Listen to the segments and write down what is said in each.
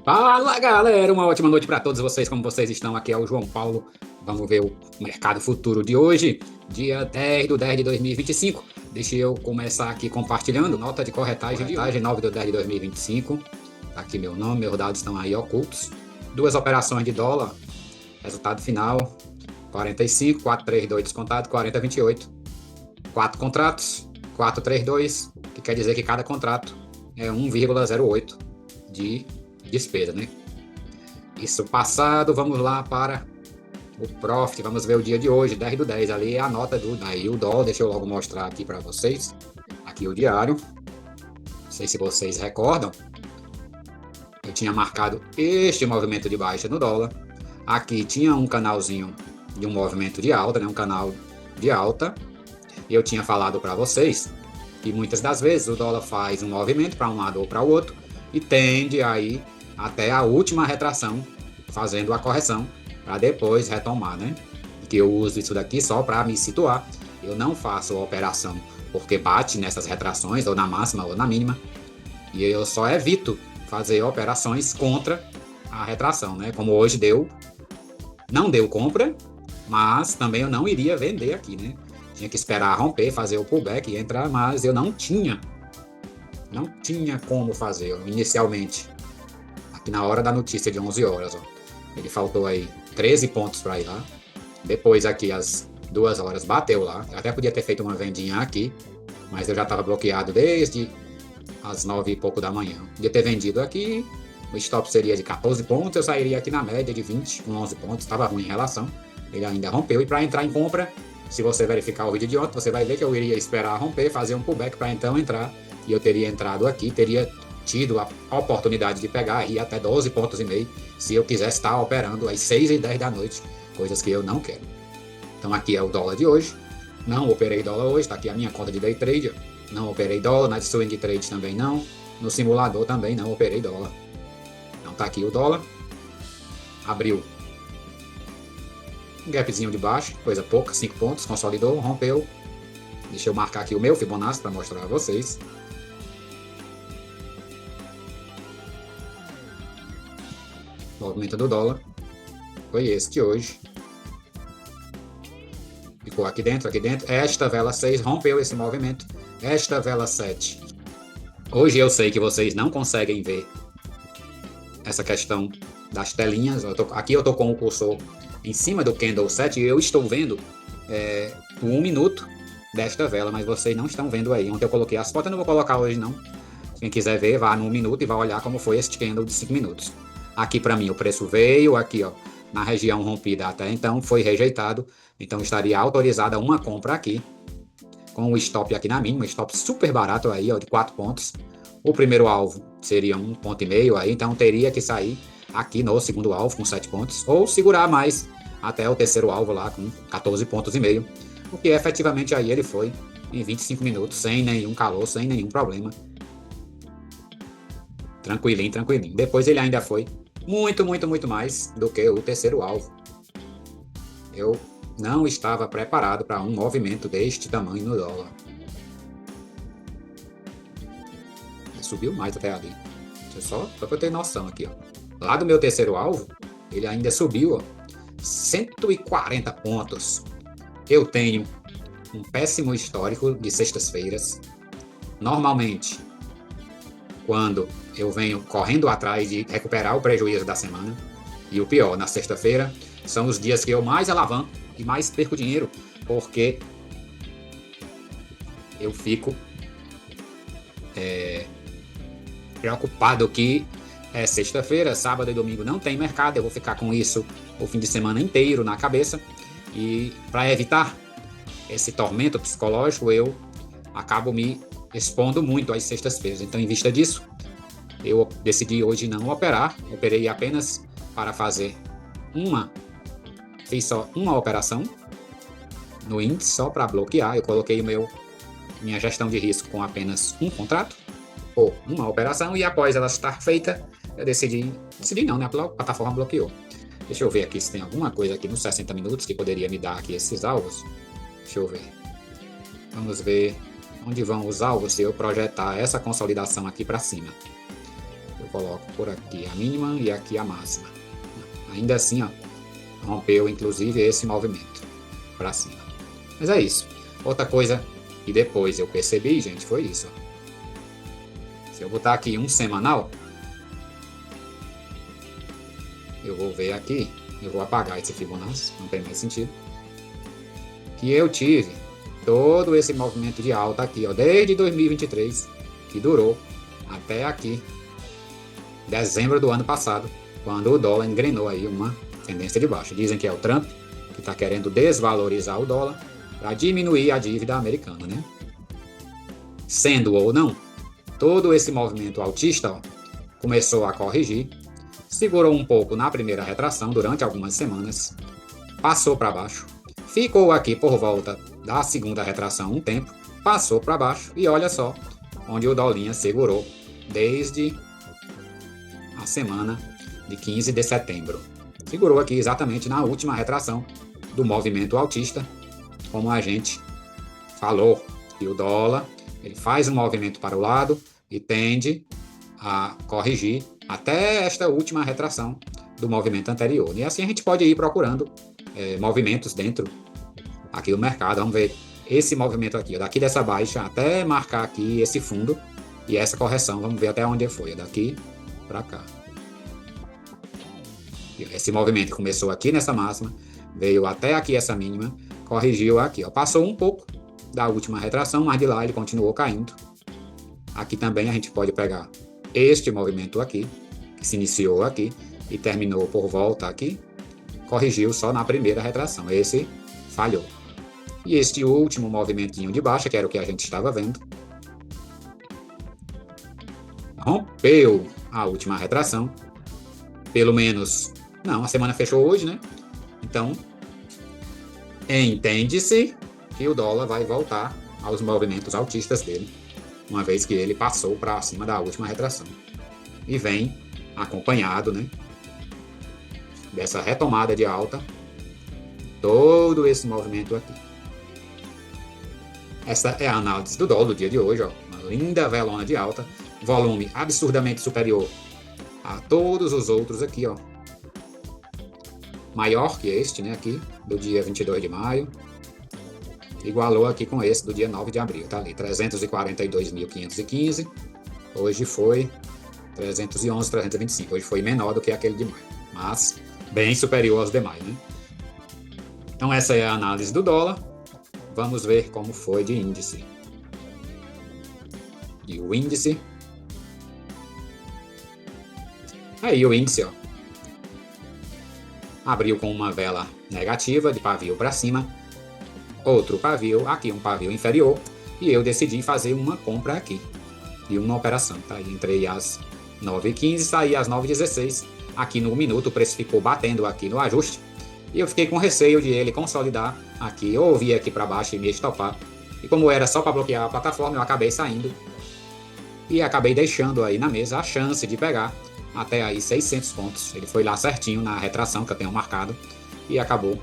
Fala galera, uma ótima noite para todos vocês, como vocês estão? Aqui é o João Paulo. Vamos ver o mercado futuro de hoje, dia 10 de 10 de 2025. Deixa eu começar aqui compartilhando. Nota de corretagem de hoje, 9 de 10 de 2025. Tá aqui meu nome, meus dados estão aí ocultos. Duas operações de dólar, resultado final 45, 432 descontado, 40,28. Quatro contratos, 432, que quer dizer que cada contrato é 1,08 de despesa, né? Isso passado, vamos lá para o Profit, vamos ver o dia de hoje, 10 do 10, ali é a nota do aí o dólar, deixa eu logo mostrar aqui para vocês, aqui o diário, não sei se vocês recordam, eu tinha marcado este movimento de baixa no dólar, aqui tinha um canalzinho de um movimento de alta, né? Um canal de alta, e eu tinha falado para vocês que muitas das vezes o dólar faz um movimento para um lado ou para o outro, e tende aí até a última retração, fazendo a correção, para depois retomar, né? Que eu uso isso daqui só para me situar. Eu não faço a operação porque bate nessas retrações, ou na máxima ou na mínima, e eu só evito fazer operações contra a retração, né? Como hoje não deu compra, mas também eu não iria vender aqui, né? Tinha que esperar romper, fazer o pullback e entrar, mas eu não tinha como fazer inicialmente. Aqui na hora da notícia de 11 horas, ó. Ele faltou aí 13 pontos para ir lá. Depois aqui às 2 horas bateu lá. Eu até podia ter feito uma vendinha aqui, mas eu já estava bloqueado desde as 9 e pouco da manhã. Podia ter vendido aqui, o stop seria de 14 pontos, eu sairia aqui na média de 20 com 11 pontos, estava ruim em relação. Ele ainda rompeu, e para entrar em compra, se você verificar o vídeo de ontem, você vai ver que eu iria esperar romper, fazer um pullback para então entrar, e eu teria entrado aqui, teria tido a oportunidade de pegar e até 12 pontos e meio, se eu quisesse estar operando às 6 e 10 da noite, coisas que eu não quero. Então aqui é o dólar de hoje, não operei dólar hoje, está aqui a minha conta de day trade, não operei dólar, na swing trade também não, no simulador também não operei dólar. Então está aqui o dólar, abriu um gapzinho de baixo, coisa pouca, 5 pontos, consolidou, rompeu. Deixa eu marcar aqui o meu Fibonacci para mostrar a vocês. O movimento do dólar foi esse de hoje. Ficou aqui dentro, aqui dentro. Esta vela 6 rompeu esse movimento. Esta vela 7. Hoje eu sei que vocês não conseguem ver essa questão das telinhas. Aqui eu estou com o cursor em cima do candle 7 e eu estou vendo o 1 minuto desta vela, mas vocês não estão vendo aí. Ontem eu coloquei as fotos, eu não vou colocar hoje não. Quem quiser ver, vá no 1 minuto e vai olhar como foi este candle de 5 minutos. Aqui para mim o preço veio, aqui ó, na região rompida até então foi rejeitado, então estaria autorizada uma compra aqui, com o stop aqui na mínima, stop super barato aí, ó, de 4 pontos. O primeiro alvo seria 1,5 ponto aí, então teria que sair aqui no segundo alvo com 7 pontos, ou segurar mais até o terceiro alvo lá com 14,5 pontos, porque efetivamente aí ele foi em 25 minutos, sem nenhum calor, sem nenhum problema. Tranquilinho, tranquilinho. Depois ele ainda foi muito mais do que o terceiro alvo. Eu não estava preparado para um movimento deste tamanho no dólar. Subiu mais até ali. Só para eu ter noção aqui, ó. Lá do meu terceiro alvo, ele ainda subiu, ó, 140 pontos. Eu tenho um péssimo histórico de sextas-feiras. Normalmente, quando eu venho correndo atrás de recuperar o prejuízo da semana, e o pior, na sexta-feira, são os dias que eu mais alavanco e mais perco dinheiro, porque eu fico preocupado que é sexta-feira, sábado e domingo não tem mercado, eu vou ficar com isso o fim de semana inteiro na cabeça, e para evitar esse tormento psicológico, eu acabo me expondo muito às sextas-feiras. Então, em vista disso, eu decidi hoje não operar, operei apenas para fazer fiz só uma operação no índice, só para bloquear. Eu coloquei minha gestão de risco com apenas um contrato, ou uma operação, e após ela estar feita, eu decidi não, né? A plataforma bloqueou. Deixa eu ver aqui se tem alguma coisa aqui nos 60 minutos que poderia me dar aqui esses alvos. Deixa eu ver. Vamos ver onde vão os alvos se eu projetar essa consolidação aqui para cima. Eu coloco por aqui a mínima e aqui a máxima. Ainda assim, ó, rompeu inclusive esse movimento para cima. Mas é isso. Outra coisa que depois eu percebi, gente, foi isso. Ó. Se eu botar aqui um semanal, eu vou ver aqui, eu vou apagar esse Fibonacci, não tem mais sentido. Que eu tive todo esse movimento de alta aqui, ó, desde 2023, que durou até aqui, dezembro do ano passado, quando o dólar engrenou aí uma tendência de baixa. Dizem que é o Trump que está querendo desvalorizar o dólar para diminuir a dívida americana, né? Sendo ou não, todo esse movimento altista, ó, começou a corrigir, segurou um pouco na primeira retração durante algumas semanas, passou para baixo, ficou aqui por volta da segunda retração um tempo, passou para baixo e olha só onde o dólar segurou desde a semana de 15 de setembro. Segurou aqui exatamente na última retração do movimento altista, como a gente falou, que o dólar ele faz um movimento para o lado e tende a corrigir até esta última retração do movimento anterior. E assim a gente pode ir procurando movimentos dentro aqui do mercado. Vamos ver esse movimento aqui, daqui dessa baixa até marcar aqui esse fundo e essa correção. Vamos ver até onde foi, daqui para cá. Esse movimento começou aqui nessa máxima, veio até aqui essa mínima, corrigiu aqui, ó, passou um pouco da última retração, mas de lá ele continuou caindo. Aqui também a gente pode pegar este movimento aqui, que se iniciou aqui e terminou por volta aqui, corrigiu só na primeira retração, esse falhou. E este último movimentinho de baixa, que era o que a gente estava vendo, rompeu a última retração, pelo menos, não, a semana fechou hoje, né? Então, entende-se que o dólar vai voltar aos movimentos altistas dele, uma vez que ele passou para cima da última retração. E vem acompanhado, né, dessa retomada de alta, todo esse movimento aqui. Essa é a análise do dólar do dia de hoje, ó, uma linda velona de alta, volume absurdamente superior a todos os outros aqui, ó. Maior que este, né, aqui, do dia 22 de maio. Igualou aqui com esse do dia 9 de abril, tá ali, 342.515. Hoje foi 311, 325. Hoje foi menor do que aquele de maio, mas bem superior aos demais, né? Então essa é a análise do dólar. Vamos ver como foi de índice. E o índice... Aí o índice, ó, abriu com uma vela negativa de pavio para cima, outro pavio, aqui um pavio inferior, e eu decidi fazer uma compra aqui, e uma operação, tá? Entrei às 9h15, saí às 9h16, aqui no minuto o preço ficou batendo aqui no ajuste, e eu fiquei com receio de ele consolidar aqui, ou vir aqui para baixo e me estopar, e como era só para bloquear a plataforma, eu acabei saindo, e acabei deixando aí na mesa a chance de pegar até aí 600 pontos. Ele foi lá certinho na retração que eu tenho marcado e acabou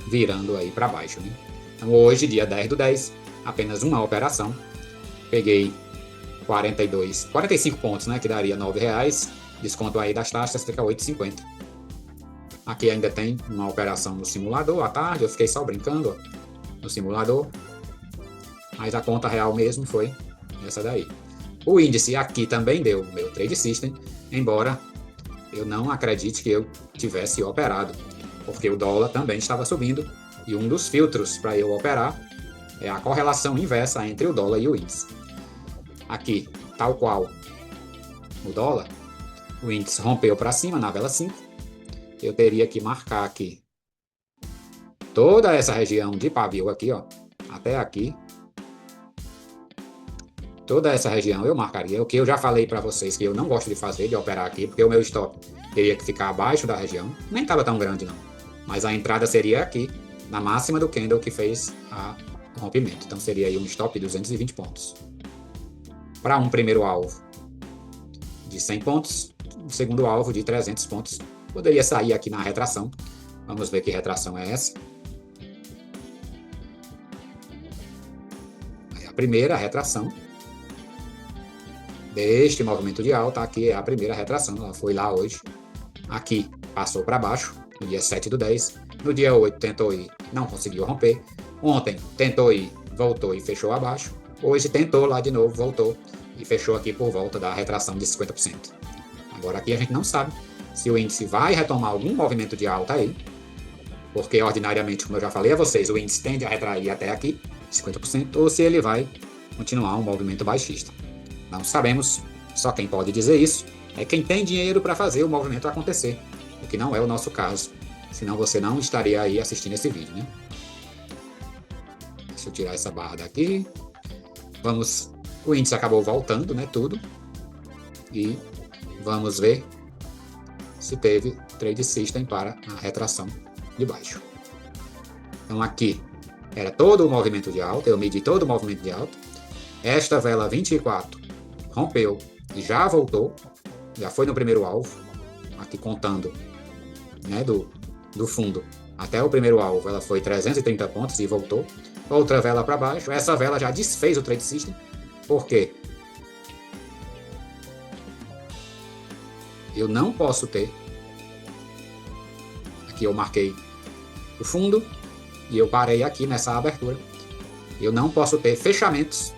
virando aí para baixo, né? Então hoje, dia 10/10, apenas uma operação. Peguei 45 pontos, né? Que daria R$9. Desconto aí das taxas, fica 8,50. Aqui ainda tem uma operação no simulador à tarde, eu fiquei só brincando, ó, no simulador. Mas a conta real mesmo foi essa daí. O índice aqui também deu meu trade system, embora eu não acredite que eu tivesse operado, porque o dólar também estava subindo e um dos filtros para eu operar é a correlação inversa entre o dólar e o índice. Aqui, tal qual o dólar, o índice rompeu para cima na vela 5, eu teria que marcar aqui toda essa região de pavio aqui, ó, até aqui. Toda essa região eu marcaria, o que eu já falei para vocês que eu não gosto de fazer, de operar aqui, porque o meu stop teria que ficar abaixo da região, nem estava tão grande não, mas a entrada seria aqui, na máxima do candle que fez o rompimento, então seria aí um stop de 220 pontos. Para um primeiro alvo de 100 pontos, um segundo alvo de 300 pontos, poderia sair aqui na retração, vamos ver que retração é essa. Aí a primeira retração, deste movimento de alta, aqui é a primeira retração, ela foi lá hoje, aqui passou para baixo, no dia 7/10, no dia 8 tentou ir, não conseguiu romper, ontem tentou ir, voltou e fechou abaixo, hoje tentou lá de novo, voltou e fechou aqui por volta da retração de 50%. Agora aqui a gente não sabe se o índice vai retomar algum movimento de alta aí, porque ordinariamente, como eu já falei a vocês, o índice tende a retrair até aqui, 50%, ou se ele vai continuar um movimento baixista. Não sabemos, só quem pode dizer isso é quem tem dinheiro para fazer o movimento acontecer, o que não é o nosso caso, senão você não estaria aí assistindo esse vídeo, né? Deixa eu tirar essa barra daqui. O índice acabou voltando, né, tudo, e vamos ver se teve trade system para a retração de baixo. Então aqui era todo o movimento de alta, eu medi todo o movimento de alta. Esta vela 24 rompeu e já voltou, já foi no primeiro alvo, aqui contando, né, do fundo até o primeiro alvo, ela foi 330 pontos e voltou. Outra vela para baixo, essa vela já desfez o trade system, porque eu não posso ter, aqui eu marquei o fundo e eu parei aqui nessa abertura, eu não posso ter fechamentos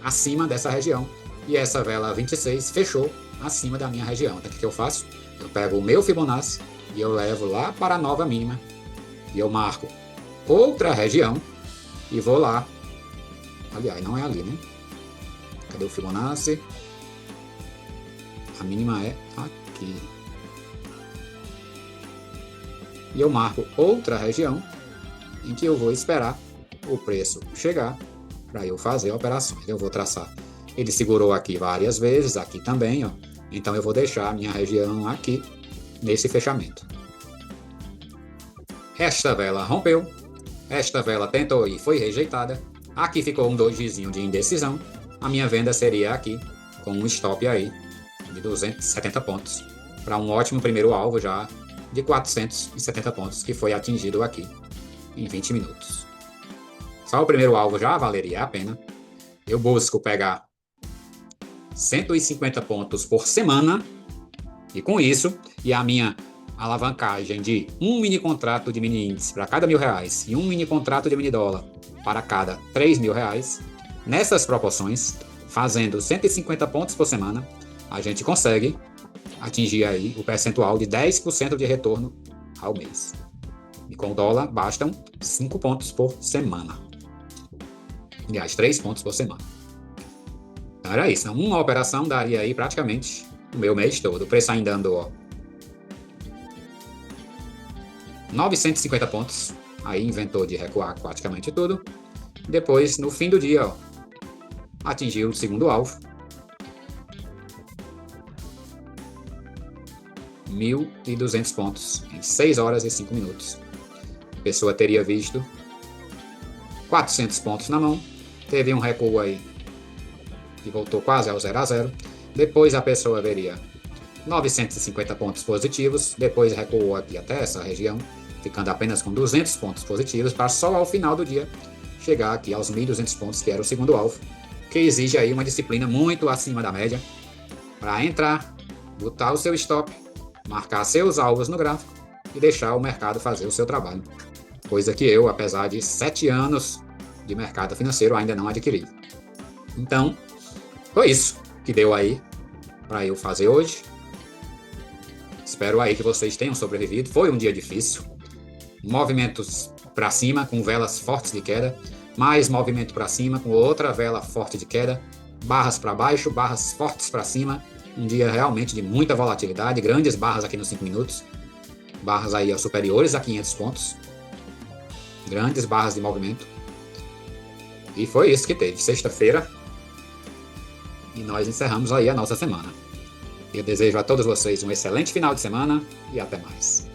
acima dessa região, e essa vela 26 fechou acima da minha região. Então o que eu faço? Eu pego o meu Fibonacci e eu levo lá para a nova mínima e eu marco outra região e vou lá, aliás, não é ali, né? Cadê o Fibonacci? A mínima é aqui. E eu marco outra região em que eu vou esperar o preço chegar para eu fazer operações. Eu vou traçar. Ele segurou aqui várias vezes, aqui também, ó. Então eu vou deixar a minha região aqui nesse fechamento. Esta vela rompeu, esta vela tentou e foi rejeitada. Aqui ficou um dojizinho de indecisão. A minha venda seria aqui, com um stop aí de 270 pontos, para um ótimo primeiro alvo já de 470 pontos, que foi atingido aqui em 20 minutos. Só o primeiro alvo já valeria a pena. Eu busco pegar 150 pontos por semana, e com isso, e a minha alavancagem de um mini contrato de mini índice para cada R$1.000 e um mini contrato de mini dólar para cada R$3.000, nessas proporções, fazendo 150 pontos por semana, a gente consegue atingir aí o percentual de 10% de retorno ao mês. E com o dólar bastam 5 pontos por semana. Aliás, 3 pontos por semana. Então era isso. Uma operação daria aí praticamente o meu mês todo. O preço ainda andou 950 pontos. Aí inventou de recuar praticamente tudo. Depois, no fim do dia, atingiu o segundo alvo. 1.200 pontos em 6 horas e 5 minutos. A pessoa teria visto 400 pontos na mão. Teve um recuo aí que voltou quase ao 0 a 0. Depois a pessoa veria 950 pontos positivos. Depois recuou aqui até essa região, ficando apenas com 200 pontos positivos, para só ao final do dia chegar aqui aos 1.200 pontos, que era o segundo alvo, que exige aí uma disciplina muito acima da média para entrar, botar o seu stop, marcar seus alvos no gráfico e deixar o mercado fazer o seu trabalho. Coisa que eu, apesar de 7 anos de mercado financeiro, ainda não adquiri. Então, foi isso que deu aí para eu fazer hoje. Espero aí que vocês tenham sobrevivido. Foi um dia difícil. Movimentos para cima com velas fortes de queda, mais movimento para cima com outra vela forte de queda, barras para baixo, barras fortes para cima. Um dia realmente de muita volatilidade, grandes barras aqui nos 5 minutos. Barras aí superiores a 500 pontos. Grandes barras de movimento. E foi isso que teve. Sexta-feira. E nós encerramos aí a nossa semana. Eu desejo a todos vocês um excelente final de semana e até mais.